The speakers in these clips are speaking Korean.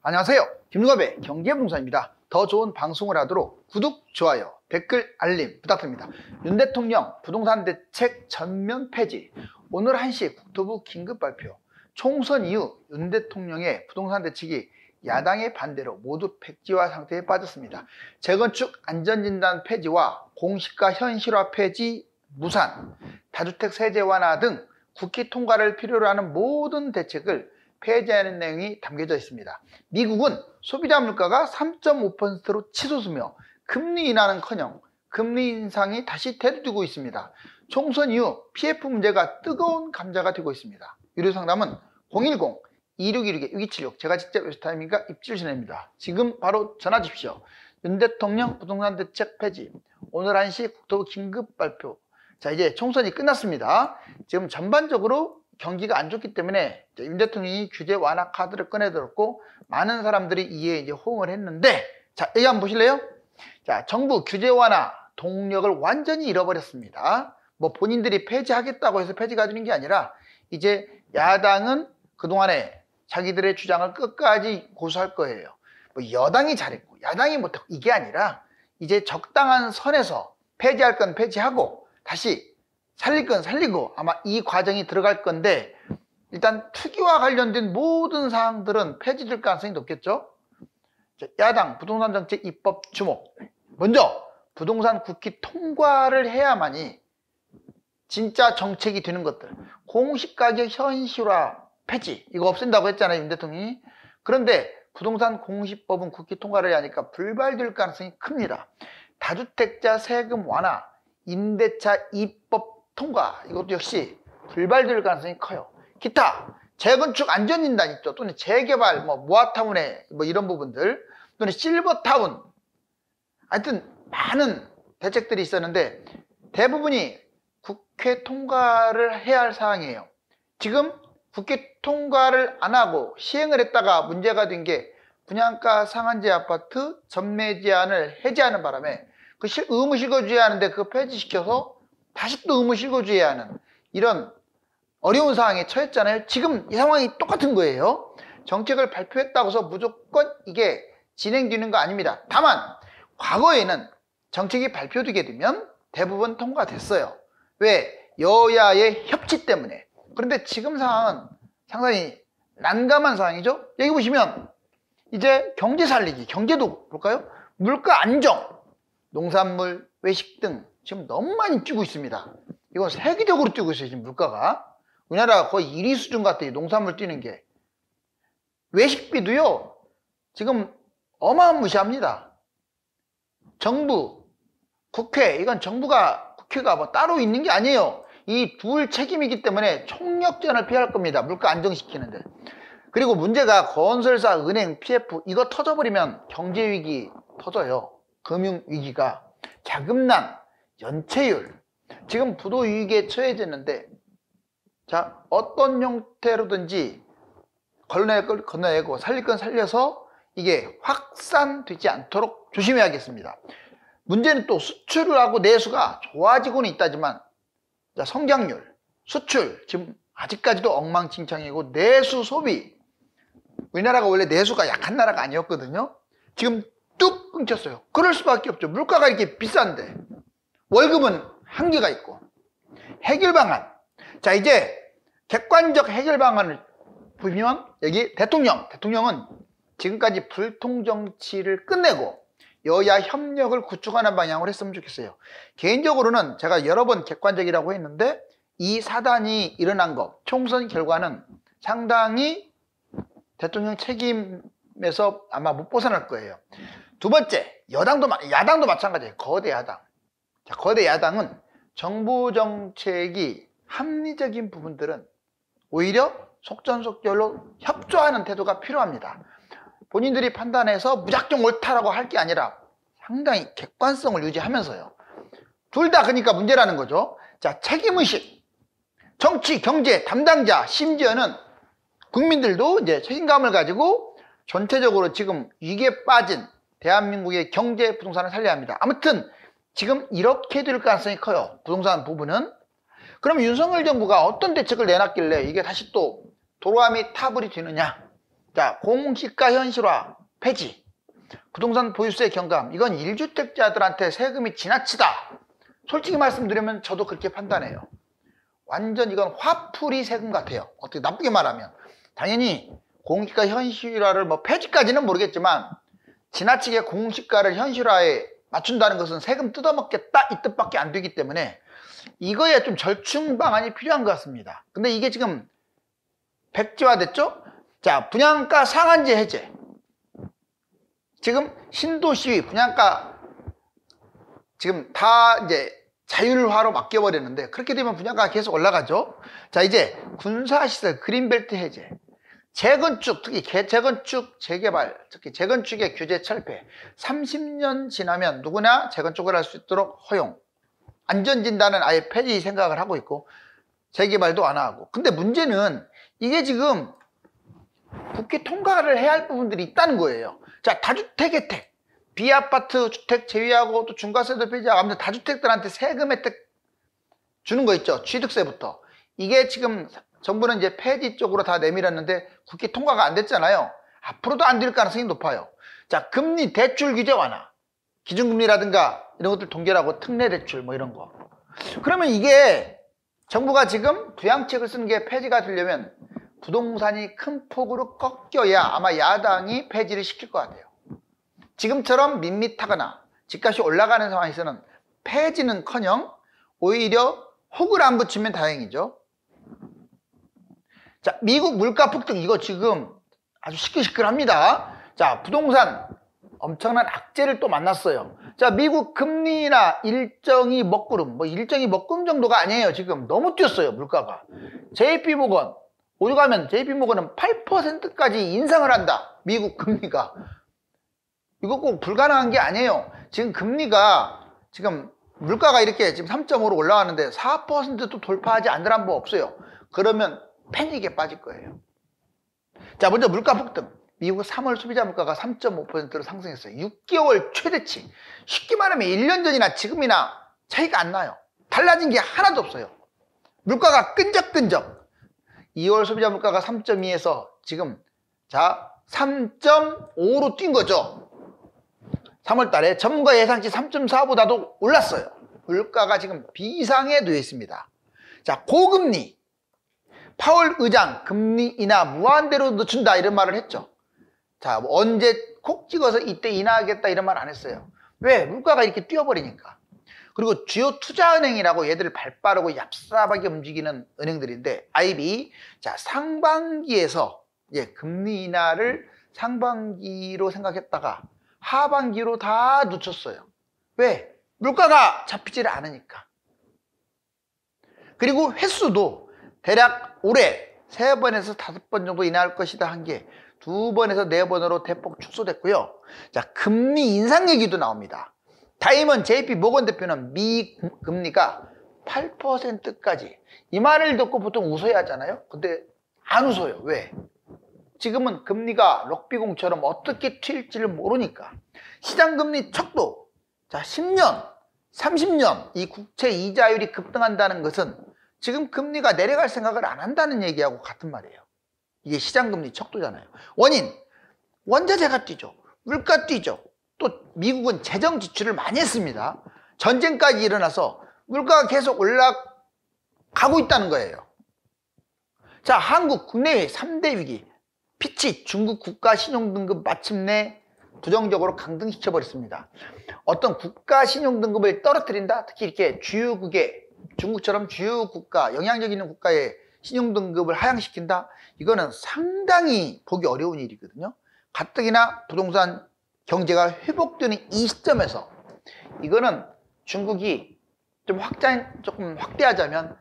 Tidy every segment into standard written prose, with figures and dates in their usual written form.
안녕하세요. 김동갑의 경제부동산입니다. 더 좋은 방송을 하도록 구독, 좋아요, 댓글, 알림 부탁드립니다. 윤 대통령 부동산 대책 전면 폐지. 오늘 1시 국토부 긴급 발표. 총선 이후 윤 대통령의 부동산 대책이 야당의 반대로 모두 백지화 상태에 빠졌습니다. 재건축 안전진단 폐지와 공시가 현실화 폐지 무산, 다주택 세제 완화 등 국회 통과를 필요로 하는 모든 대책을 폐지하는 내용이 담겨져 있습니다. 미국은 소비자 물가가 3.5%로 치솟으며 금리 인하는커녕 금리 인상이 다시 대두되고 있습니다. 총선 이후 PF 문제가 뜨거운 감자가 되고 있습니다. 유료 상담은 010-2616-6276 제가 직접 웨스타임인가 입질신입니다. 지금 바로 전화 주십시오. 윤 대통령 부동산 대책 폐지. 오늘 1시 국토부 긴급 발표. 자, 이제 총선이 끝났습니다. 지금 전반적으로 경기가 안 좋기 때문에 윤 대통령이 규제 완화 카드를 꺼내들었고 많은 사람들이 이에 이제 호응을 했는데, 자, 여기 한번 보실래요? 자, 정부 규제 완화 동력을 완전히 잃어버렸습니다. 뭐 본인들이 폐지하겠다고 해서 폐지가 되는 게 아니라 이제 야당은 그동안에 자기들의 주장을 끝까지 고수할 거예요. 뭐 여당이 잘했고 야당이 못했고 이게 아니라 이제 적당한 선에서 폐지할 건 폐지하고 다시 살릴 건 살리고 아마 이 과정이 들어갈 건데, 일단 투기와 관련된 모든 사항들은 폐지될 가능성이 높겠죠. 야당 부동산 정책 입법 주목. 먼저 부동산 국회 통과를 해야만이 진짜 정책이 되는 것들. 공시가격 현실화 폐지, 이거 없앤다고 했잖아요, 윤 대통령이. 그런데 부동산 공시법은 국회 통과를 해야 하니까 불발될 가능성이 큽니다. 다주택자 세금 완화, 임대차 입법 통과, 이것도 역시 불발될 가능성이 커요. 기타 재건축 안전진단 있죠. 또는 재개발, 모아타운의 이런 부분들, 또는 실버타운, 하여튼 많은 대책들이 있었는데 대부분이 국회 통과를 해야 할 사항이에요. 지금 국회 통과를 안 하고 시행을 했다가 문제가 된 게 분양가 상한제 아파트 전매 제한을 해제하는 바람에 그 의무 실거주해야 하는데 그거 폐지시켜서 다시 또 의무 실거주해야 하는 이런 어려운 상황에 처했잖아요. 지금 이 상황이 똑같은 거예요. 정책을 발표했다고 해서 무조건 이게 진행되는 거 아닙니다. 다만 과거에는 정책이 발표되게 되면 대부분 통과됐어요. 왜? 여야의 협치 때문에. 그런데 지금 상황은 상당히 난감한 상황이죠. 여기 보시면 이제 경제 살리기, 경제도 볼까요? 물가 안정, 농산물, 외식 등 지금 너무 많이 뛰고 있습니다. 이건 세계적으로 뛰고 있어요, 지금 물가가. 우리나라가 거의 1위 수준 같아요, 농산물 뛰는 게. 외식비도요, 지금 어마무시합니다. 정부, 국회, 이건 국회가 따로 있는 게 아니에요. 이 둘 책임이기 때문에 총력전을 피할 겁니다. 물가 안정시키는데. 그리고 문제가 건설사, 은행, PF, 이거 터져버리면 경제위기 터져요. 금융위기가. 자금난, 연체율. 지금 부도위기에 처해졌는데, 자, 어떤 형태로든지 건너내고 살릴 건 살려서 이게 확산되지 않도록 조심해야겠습니다. 문제는 또 수출하고 내수가 좋아지고는 있다지만, 자, 성장률, 수출 지금 아직까지도 엉망진창이고, 내수 소비, 우리나라가 원래 내수가 약한 나라가 아니었거든요. 지금 뚝 끊겼어요. 그럴 수밖에 없죠. 물가가 이렇게 비싼데 월급은 한계가 있고. 해결 방안. 자, 이제 객관적 해결 방안을 보면 여기 대통령은 지금까지 불통정치를 끝내고 여야 협력을 구축하는 방향으로 했으면 좋겠어요. 개인적으로는 제가 여러 번 객관적이라고 했는데 이 사단이 일어난 것, 총선 결과는 상당히 대통령 책임에서 아마 못 벗어날 거예요. 두 번째, 야당도 마찬가지예요. 거대 야당. 자, 거대 야당은 정부 정책이 합리적인 부분들은 오히려 속전속결로 협조하는 태도가 필요합니다. 본인들이 판단해서 무작정 옳다라고 할 게 아니라 상당히 객관성을 유지하면서요. 둘 다 그러니까 문제라는 거죠. 자, 책임의식, 정치, 경제 담당자, 심지어는 국민들도 이제 책임감을 가지고 전체적으로 지금 위기에 빠진 대한민국의 경제 부동산을 살려야 합니다. 아무튼 지금 이렇게 될 가능성이 커요, 부동산 부분은. 그럼 윤석열 정부가 어떤 대책을 내놨길래 이게 다시 또 도로아미 타불이 되느냐? 자, 공시가 현실화 폐지, 부동산 보유세 경감, 이건 1주택자들한테 세금이 지나치다. 솔직히 말씀드리면 저도 그렇게 판단해요. 완전 이건 화풀이 세금 같아요. 어떻게 나쁘게 말하면. 당연히 공시가 현실화를 뭐 폐지까지는 모르겠지만 지나치게 공시가를 현실화에 맞춘다는 것은 세금 뜯어먹겠다 이 뜻밖에 안 되기 때문에 이거에 좀 절충 방안이 필요한 것 같습니다. 근데 이게 지금 백지화 됐죠? 자, 분양가 상한제 해제. 지금 신도시 분양가 지금 다 이제 자율화로 맡겨버렸는데 그렇게 되면 분양가가 계속 올라가죠. 자, 이제 군사시설 그린벨트 해제, 재건축, 특히 재건축, 재개발, 특히 재건축의 규제 철폐. 30년 지나면 누구나 재건축을 할 수 있도록 허용. 안전진단은 아예 폐지 생각을 하고 있고 재개발도 안 하고. 근데 문제는 이게 지금 국회 통과를 해야 할 부분들이 있다는 거예요. 자, 다주택 혜택, 비아파트 주택 제외하고 또 중과세도 폐지하고 아무튼 다주택들한테 세금 혜택 주는 거 있죠. 취득세부터. 이게 지금 정부는 이제 폐지 쪽으로 다 내밀었는데 국회 통과가 안 됐잖아요. 앞으로도 안 될 가능성이 높아요. 자, 금리 대출 규제 완화, 기준금리라든가 이런 것들 동결하고 특례 대출 뭐 이런 거. 그러면 이게 정부가 지금 부양책을 쓰는 게 폐지가 되려면 부동산이 큰 폭으로 꺾여야 아마 야당이 폐지를 시킬 것 같아요. 지금처럼 밋밋하거나 집값이 올라가는 상황에서는 폐지는커녕 오히려 혹을 안 붙이면 다행이죠. 자, 미국 물가 폭등 이거 지금 아주 시끌시끌합니다. 자, 부동산 엄청난 악재를 또 만났어요. 자, 미국 금리나 일정이 먹구름, 뭐 일정이 먹구름 정도가 아니에요. 지금 너무 뛰었어요, 물가가. JP모건, 오죽하면 JP모건은 8%까지 인상을 한다. 미국 금리가. 이거 꼭 불가능한 게 아니에요. 지금 금리가 지금 물가가 이렇게 지금 3.5로 올라가는데 4%도 돌파하지 않으란 법 없어요. 그러면 패닉에 빠질 거예요. 자, 먼저 물가 폭등. 미국 3월 소비자 물가가 3.5%로 상승했어요. 6개월 최대치. 쉽게 말하면 1년 전이나 지금이나 차이가 안 나요. 달라진 게 하나도 없어요. 물가가 끈적끈적. 2월 소비자 물가가 3.2에서 지금 자 3.5로 뛴 거죠. 3월 달에 전문가 예상치 3.4보다도 올랐어요. 물가가 지금 비상에 놓여 있습니다. 자, 고금리. 파월 의장 금리 인하 무한대로 늦춘다 이런 말을 했죠. 자, 뭐 언제 콕 찍어서 이때 인하하겠다 이런 말 안 했어요. 왜? 물가가 이렇게 뛰어버리니까. 그리고 주요 투자은행이라고 얘들 발 빠르고 얍삽하게 움직이는 은행들인데 IB, 자, 상반기에서 금리 인하를 상반기로 생각했다가 하반기로 다 늦췄어요. 왜? 물가가 잡히질 않으니까. 그리고 횟수도 대략 올해 3번에서 5번 정도 인하할 것이다 한 게 2번에서 4번으로 대폭 축소됐고요. 자, 금리 인상 얘기도 나옵니다. 다이먼 JP 모건 대표는 미 금리가 8%까지, 이 말을 듣고 보통 웃어야 하잖아요. 근데 안 웃어요. 왜? 지금은 금리가 럭비공처럼 어떻게 튈지를 모르니까. 시장금리 척도, 자, 10년, 30년 이 국채 이자율이 급등한다는 것은 지금 금리가 내려갈 생각을 안 한다는 얘기하고 같은 말이에요. 이게 시장금리 척도잖아요. 원인, 원자재가 뛰죠. 물가 뛰죠. 또 미국은 재정 지출을 많이 했습니다. 전쟁까지 일어나서 물가가 계속 올라가고 있다는 거예요. 자, 한국 국내외 3대 위기. 피치, 중국 국가 신용등급 마침내 부정적으로 강등시켜버렸습니다. 어떤 국가 신용등급을 떨어뜨린다? 특히 이렇게 주요국의 중국처럼 주요 국가, 영향력 있는 국가의 신용등급을 하향시킨다? 이거는 상당히 보기 어려운 일이거든요. 가뜩이나 부동산 경제가 회복되는 이 시점에서 이거는 중국이 조금 확대하자면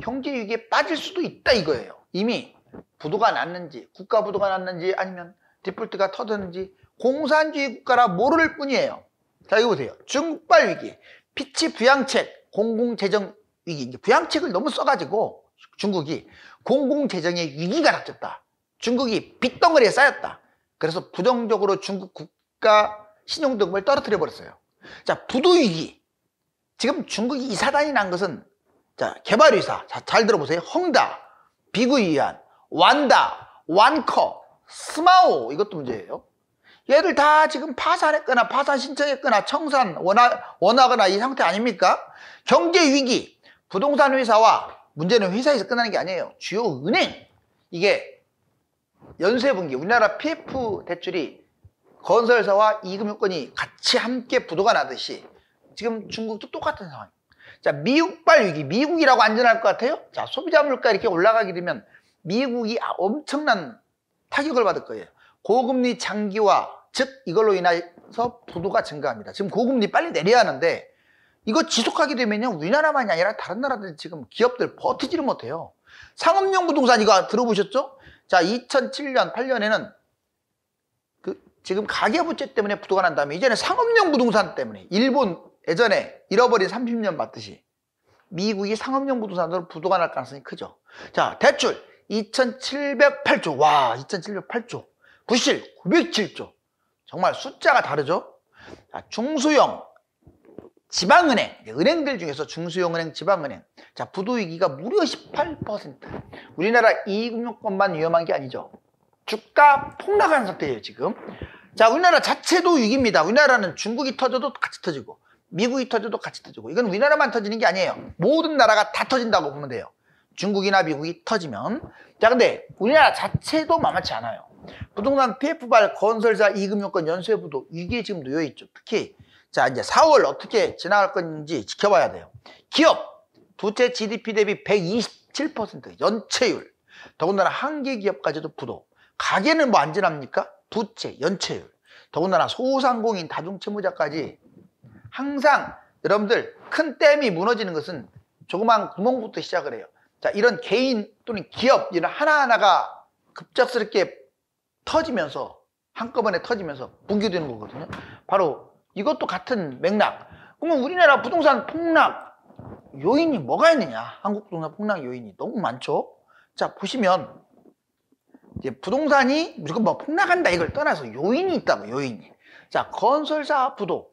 경제 위기에 빠질 수도 있다 이거예요. 이미 부도가 났는지, 국가 부도가 났는지 아니면 디폴트가 터졌는지 공산주의 국가라 모를 뿐이에요. 자, 이거 보세요. 중국발 위기, 피치 부양책, 공공재정 위기. 이제 부양책을 너무 써가지고 중국이 공공재정의 위기가 닥쳤다. 중국이 빚덩어리에 쌓였다. 그래서 부정적으로 중국 국가 신용등급을 떨어뜨려 버렸어요. 자, 부도위기. 지금 중국이 이 사단이 난 것은, 자, 개발의사. 자, 잘 들어보세요. 헝다, 비구이안, 완다, 완커. 스마오 이것도 문제예요. 얘들 다 지금 파산했거나 파산 신청했거나 청산 원하거나 이 상태 아닙니까? 경제 위기, 부동산 회사와 문제는 회사에서 끝나는 게 아니에요. 주요 은행, 이게 연쇄분기, 우리나라 PF 대출이 건설사와 이금융권이 같이 함께 부도가 나듯이 지금 중국도 똑같은 상황. 자, 미국발 위기, 미국이라고 안전할 것 같아요? 자, 소비자 물가 이렇게 올라가게 되면 미국이 엄청난 타격을 받을 거예요. 고금리 장기화, 즉 이걸로 인해서 부도가 증가합니다. 지금 고금리 빨리 내려야 하는데 이거 지속하게 되면요, 우리나라만이 아니라 다른 나라들 지금 기업들 버티지를 못해요. 상업용 부동산 이거 들어보셨죠? 자, 2007년, 8년에는 지금 가계부채 때문에 부도가 난 다음에 이제는 상업용 부동산 때문에 일본 예전에 잃어버린 30년 맞듯이 미국이 상업용 부동산으로 부도가 날 가능성이 크죠. 자, 대출 2,708조. 와, 2,708조. 부실 907조. 정말 숫자가 다르죠. 자, 중소형 지방은행, 은행들 중에서 중소형은행, 지방은행. 자, 부도위기가 무려 18%. 우리나라 이금융권만 위험한 게 아니죠. 주가 폭락하는 상태예요, 지금. 자, 우리나라 자체도 위기입니다. 우리나라는 중국이 터져도 같이 터지고, 미국이 터져도 같이 터지고, 이건 우리나라만 터지는 게 아니에요. 모든 나라가 다 터진다고 보면 돼요. 중국이나 미국이 터지면. 자, 근데 우리나라 자체도 만만치 않아요. 부동산 PF발 건설사 이금융권 연쇄부도 위기에 지금 놓여있죠. 특히 자, 이제 4월 어떻게 지나갈 건지 지켜봐야 돼요. 기업 부채 GDP 대비 127% 연체율. 더군다나 한계 기업까지도 부도. 가계는 뭐 안전합니까? 부채, 연체율. 더군다나 소상공인 다중채무자까지. 항상 여러분들 큰 댐이 무너지는 것은 조그만 구멍부터 시작을 해요. 자, 이런 개인 또는 기업 이런 하나하나가 급작스럽게 터지면서 한꺼번에 터지면서 붕괴되는 거거든요. 바로 이것도 같은 맥락. 그러면 우리나라 부동산 폭락 요인이 뭐가 있느냐? 한국 부동산 폭락 요인이 너무 많죠. 자, 보시면 이제 부동산이 무조건 뭐 폭락한다 이걸 떠나서 요인이 있다고, 요인이. 자, 건설사 부도.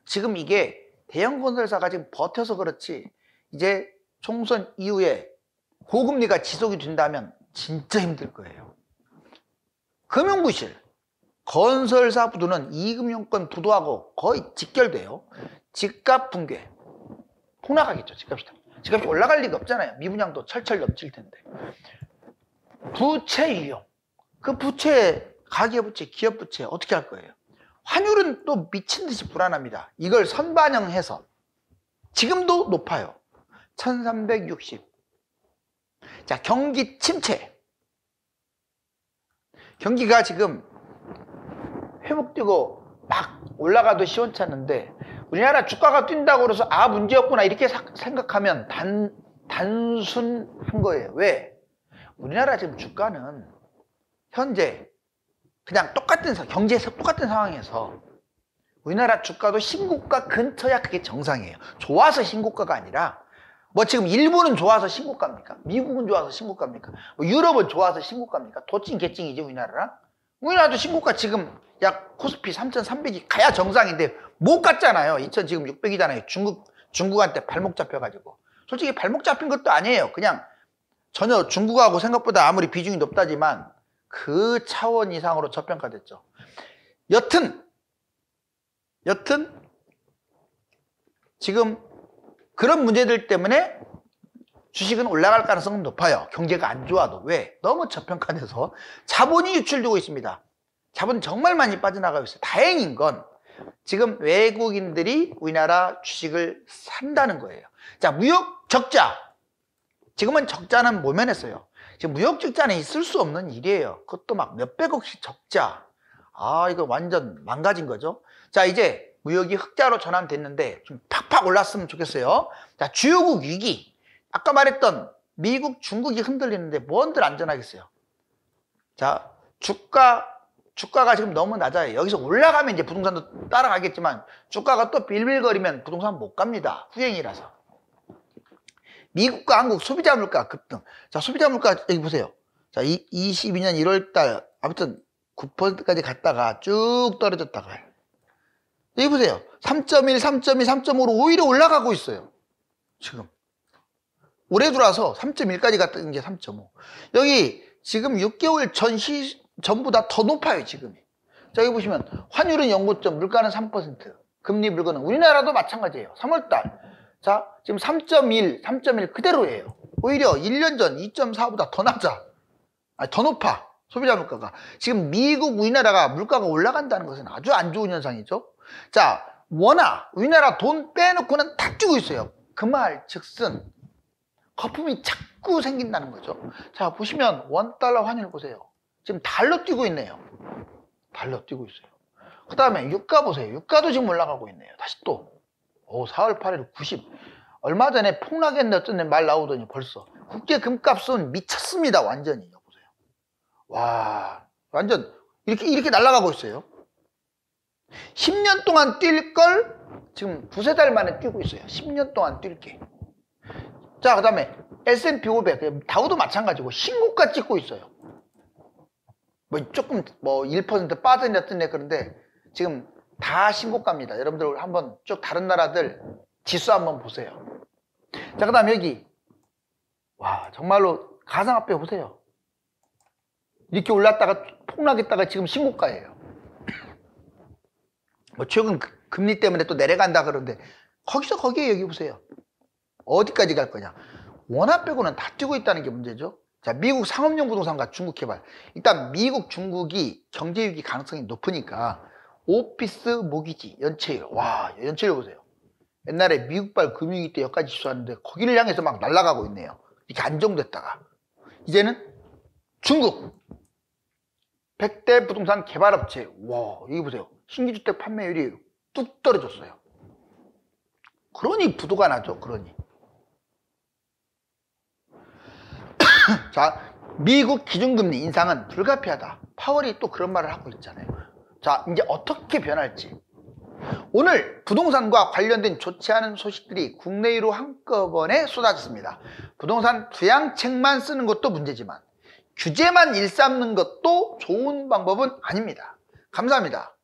지금 이게 대형 건설사가 지금 버텨서 그렇지 이제 총선 이후에 고금리가 지속이 된다면 진짜 힘들 거예요. 금융부실, 건설사 부도는 이금융권 부도하고 거의 직결돼요. 집값 붕괴, 폭락하겠죠. 집값이 올라갈 리가 없잖아요. 미분양도 철철 넘칠 텐데. 부채 유용, 그 부채, 가계부채, 기업부채 어떻게 할 거예요? 환율은 또 미친 듯이 불안합니다. 이걸 선반영해서 지금도 높아요. 1360. 자, 경기 침체. 경기가 지금 회복되고 막 올라가도 시원찮은데 우리나라 주가가 뛴다고 그래서 아 문제였구나 이렇게 생각하면 단순한 거예요. 왜? 우리나라 지금 주가는 현재 그냥 경제에서 똑같은 상황에서 우리나라 주가도 신고가 근처야 그게 정상이에요. 좋아서 신고가가 아니라 뭐 지금 일본은 좋아서 신고가입니까? 미국은 좋아서 신고가입니까? 뭐 유럽은 좋아서 신고가입니까? 도찐 개찐이지 우리나라랑. 우리나라도 신고가 지금 약 코스피 3,300이 가야 정상인데 못 갔잖아요. 2,000 지금 600이잖아요. 중국한테 발목 잡혀가지고. 솔직히 발목 잡힌 것도 아니에요. 그냥 전혀 중국하고 생각보다 아무리 비중이 높다지만 그 차원 이상으로 저평가됐죠. 여튼 지금 그런 문제들 때문에 주식은 올라갈 가능성은 높아요. 경제가 안 좋아도. 왜? 너무 저평가돼서 자본이 유출되고 있습니다. 자본 정말 많이 빠져나가고 있어요. 다행인 건 지금 외국인들이 우리나라 주식을 산다는 거예요. 자, 무역 적자. 지금은 적자는 모면했어요. 지금 무역 적자는 있을 수 없는 일이에요. 그것도 막 몇백억씩 적자. 아, 이거 완전 망가진 거죠. 자, 이제 무역이 흑자로 전환됐는데 좀 팍팍 올랐으면 좋겠어요. 자, 주요국 위기. 아까 말했던 미국, 중국이 흔들리는데 뭔들 안전하겠어요. 자, 주가가 지금 너무 낮아요. 여기서 올라가면 이제 부동산도 따라가겠지만 주가가 또 빌빌거리면 부동산 못 갑니다. 후행이라서. 미국과 한국 소비자 물가 급등. 자, 소비자 물가 여기 보세요. 자, 22년 1월 달 아무튼 9%까지 갔다가 쭉 떨어졌다가 여기 보세요. 3.1, 3.2, 3.5로 오히려 올라가고 있어요. 지금. 올해 들어와서 3.1까지 갔던 게 3.5. 여기 지금 6개월 전 전부 다 더 높아요, 지금이. 자, 여기 보시면 환율은 0.9점, 물가는 3%, 금리 물건은 우리나라도 마찬가지예요. 3월달. 자, 지금 3.1 그대로예요. 오히려 1년 전 2.4보다 더 낮아. 아니, 더 높아. 소비자 물가가. 지금 미국, 우리나라가 물가가 올라간다는 것은 아주 안 좋은 현상이죠. 자, 원화, 우리나라 돈 빼놓고는 다 뛰고 있어요. 그 말 즉슨 거품이 자꾸 생긴다는 거죠. 자, 보시면 원달러 환율 보세요. 지금 달러 뛰고 있네요. 달러 뛰고 있어요. 그 다음에 유가 보세요. 유가도 지금 올라가고 있네요. 다시 또 4월 8일 90. 얼마 전에 폭락했네 어쩐 말 나오더니 벌써 국제 금값은 미쳤습니다. 완전히. 보세요. 와, 완전 이렇게 날아가고 있어요. 10년 동안 뛸 걸 지금 두세 달 만에 뛰고 있어요. 10년 동안 뛸게. 자, 그 다음에 S&P 500, 다우도 마찬가지고 신고가 찍고 있어요. 조금 1% 빠졌네 그런데 지금 다 신고가입니다. 여러분들 한번 쭉 다른 나라들 지수 한번 보세요. 자, 그 다음에 여기 와, 정말로 가상화폐 보세요. 이렇게 올랐다가 폭락했다가 지금 신고가예요. 최근 금리 때문에 또 내려간다 그러는데 거기에 여기 보세요. 어디까지 갈 거냐. 원화 빼고는 다 뛰고 있다는 게 문제죠. 자, 미국 상업용 부동산과 중국 개발. 일단 미국, 중국이 경제 위기 가능성이 높으니까 오피스 모기지 연체율. 와, 연체율 보세요. 옛날에 미국발 금융위기 때 여기까지 지수하는데 거기를 향해서 막 날아가고 있네요. 이렇게 안정됐다가 이제는 중국 100대 부동산 개발업체. 와, 여기 보세요. 신규주택 판매율이 뚝 떨어졌어요. 그러니 부도가 나죠. 그러니. 자, 미국 기준금리 인상은 불가피하다. 파월이 또 그런 말을 하고 있잖아요. 자, 이제 어떻게 변할지. 오늘 부동산과 관련된 좋지 않은 소식들이 국내외로 한꺼번에 쏟아졌습니다. 부동산 부양책만 쓰는 것도 문제지만 규제만 일삼는 것도 좋은 방법은 아닙니다. 감사합니다.